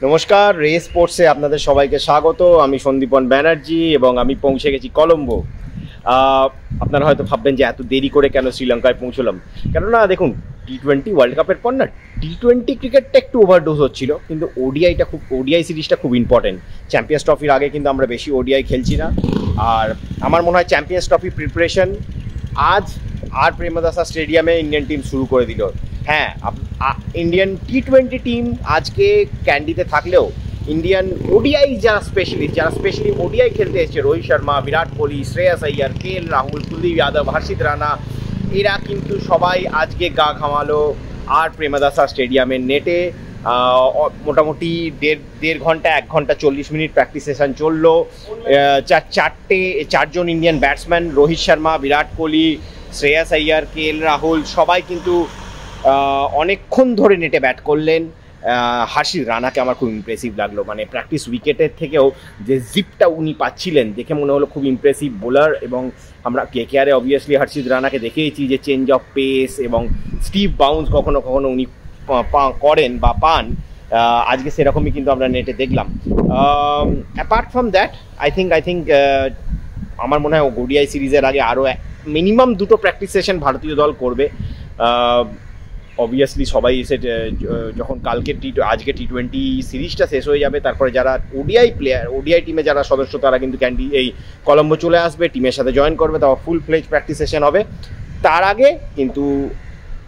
নমস্কার, রে স্পোর্টসে আপনাদের সবাইকে স্বাগত। আমি সন্দীপন ব্যানার্জি এবং আমি পৌঁছে গেছি কলম্বো। আপনারা হয়তো ভাববেন যে এত দেরি করে কেন শ্রীলঙ্কায় পৌঁছলাম। কেননা দেখুন, টি-20 ওয়ার্ল্ড কাপের পর না টি-20 ক্রিকেটটা একটু ওভারডোজ হচ্ছিল, কিন্তু ওডিআই সিরিজটা খুব ইম্পর্টেন্ট। চ্যাম্পিয়ন্স ট্রফির আগে কিন্তু আমরা বেশি ওডিআই খেলছি না, আর আমার মনে হয় চ্যাম্পিয়ন্স ট্রফি প্রিপারেশন আজ আর প্রেমদাসা স্টেডিয়ামে ইন্ডিয়ান টিম শুরু করে দিল। হ্যাঁ, ইন্ডিয়ান টি-20 টিম আজকে ক্যান্ডিতে থাকলেও ইন্ডিয়ান ওডিআই যারা স্পেশালি ওডিআই খেলতে এসেছে, রোহিত শর্মা, বিরাট কোহলি, শ্রেয়াস আইয়ার, কেএল রাহুল, কুলদীপ যাদব, হর্ষিত রানা, এরা কিন্তু সবাই আজকে গা ঘামালো আর প্রেমদাসা স্টেডিয়ামের নেটে। মোটামুটি দেড় ঘন্টা 1 ঘন্টা 40 মিনিট প্র্যাকটিস সেশন চললো। চারজন Indian batsman, Rohit Sharma, Virat Kohli, Shreyas Iyer, KL Rahul সবাই কিন্তু অনেকক্ষণ ধরে নেটে ব্যাট করলেন। হর্ষিত রানাকে আমার খুব ইমপ্রেসিভ লাগলো, মানে প্র্যাকটিস উইকেটের থেকেও যে জিপটা উনি পাচ্ছিলেন দেখে মনে হলো খুব ইমপ্রেসিভ বোলার। এবং আমরা কেকেআরে অবভিয়াসলি হর্ষিত রানাকে দেখেইছি যে চেঞ্জ অফ পেস এবং স্টিভ বাউন্স কখনো কখনো উনি করেন বা পান, আজকে সেরকমই কিন্তু আমরা নেটে দেখলাম। Apart from that I think আমার মনে হয় ওডিআই সিরিজের আগে আরও মিনিমাম 2টো প্র্যাকটিস সেশন ভারতীয় দল করবে। অবভিয়াসলি সবাই এসে যখন আজকে টি-20 সিরিজটা শেষ হয়ে যাবে, তারপরে যারা ওডিআই টিমে যারা সদস্য তারা কিন্তু এই কলম্বো চলে আসবে, টিমের সাথে জয়েন করবে, তারপর ফুল ফ্লেজ প্র্যাকটিস সেশন হবে। তার আগে কিন্তু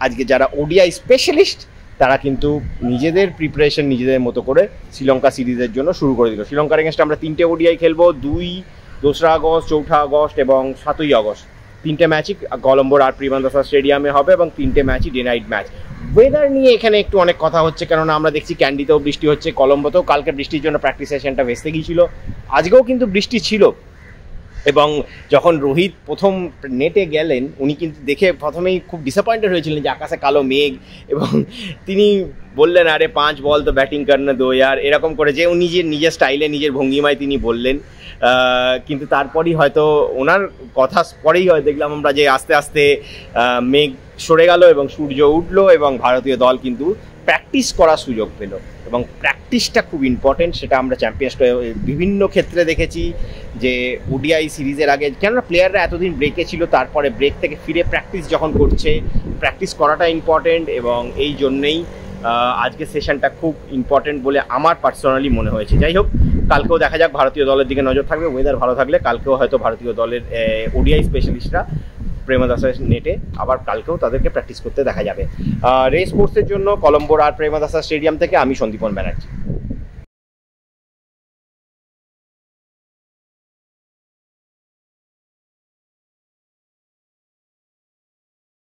আজকে যারা ওডিআই স্পেশালিস্ট তারা কিন্তু নিজেদের প্রিপারেশন নিজেদের মতো করে শ্রীলঙ্কা সিরিজের জন্য শুরু করে দিল। শ্রীলঙ্কার এগেনস্টে আমরা 3টে ওডিআই খেলবো, 2রা আগস্ট, 4ঠা আগস্ট এবং 7ই আগস্ট। 3টে ম্যাচই কলম্বোর আর প্রেমদাসা স্টেডিয়ামে হবে এবং 3টে ম্যাচই ডে নাইট ম্যাচ। ওয়েদার নিয়ে এখানে একটু অনেক কথা হচ্ছে, কেননা আমরা দেখছি ক্যান্ডিতেও বৃষ্টি হচ্ছে, কলম্বোতেও কালকে বৃষ্টির জন্য প্র্যাকটিস সেশনটা ভেস্তে গিয়েছিল, আজকেও কিন্তু বৃষ্টি ছিল। এবং যখন রোহিত প্রথম নেটে গেলেন উনি কিন্তু দেখে প্রথমেই খুব ডিসঅ্যাপয়েন্টেড হয়েছিলেন যে আকাশে কালো মেঘ, এবং তিনি বললেন আরে 5 বল তো ব্যাটিং করনা দো ইয়ার, এরকম করে যে উনি নিজের স্টাইলে নিজের ভঙ্গিমায় তিনি বললেন। কিন্তু তারপরই হয়তো ওনার কথা পরেই হয় দেখলাম আমরা যে আস্তে আস্তে মেঘ সরে গেল এবং সূর্য উঠলো এবং ভারতীয় দল কিন্তু প্র্যাকটিস করার সুযোগ পেল। এবং প্র্যাকটিসটা খুব ইম্পর্টেন্ট, সেটা আমরা চ্যাম্পিয়ন্স বিভিন্ন ক্ষেত্রে দেখেছি যে ওডিআই সিরিজের আগে, কেননা প্লেয়াররা এতদিন ব্রেকে ছিল, তারপরে ব্রেক থেকে ফিরে প্র্যাকটিস যখন করছে, প্র্যাকটিস করাটা ইম্পর্টেন্ট। এবং এই জন্যেই আজকে সেশনটা খুব ইম্পর্টেন্ট বলে আমার পার্সোনালি মনে হয়েছে। যাই হোক, কালকেও দেখা যাক, ভারতীয় দলের দিকে নজর থাকবে। ওয়েদার ভালো থাকলে কালকেও হয়তো ভারতীয় দলের ওডিআই স্পেশালিস্টরা প্রেমদাসার নেটে আবার কালকেও তাদেরকে প্র্যাকটিস করতে দেখা যাবে। রে স্পোর্টসের জন্য কলম্বোর আর প্রেমদাসা স্টেডিয়াম থেকে আমি সন্দীপন ব্যানার্জি।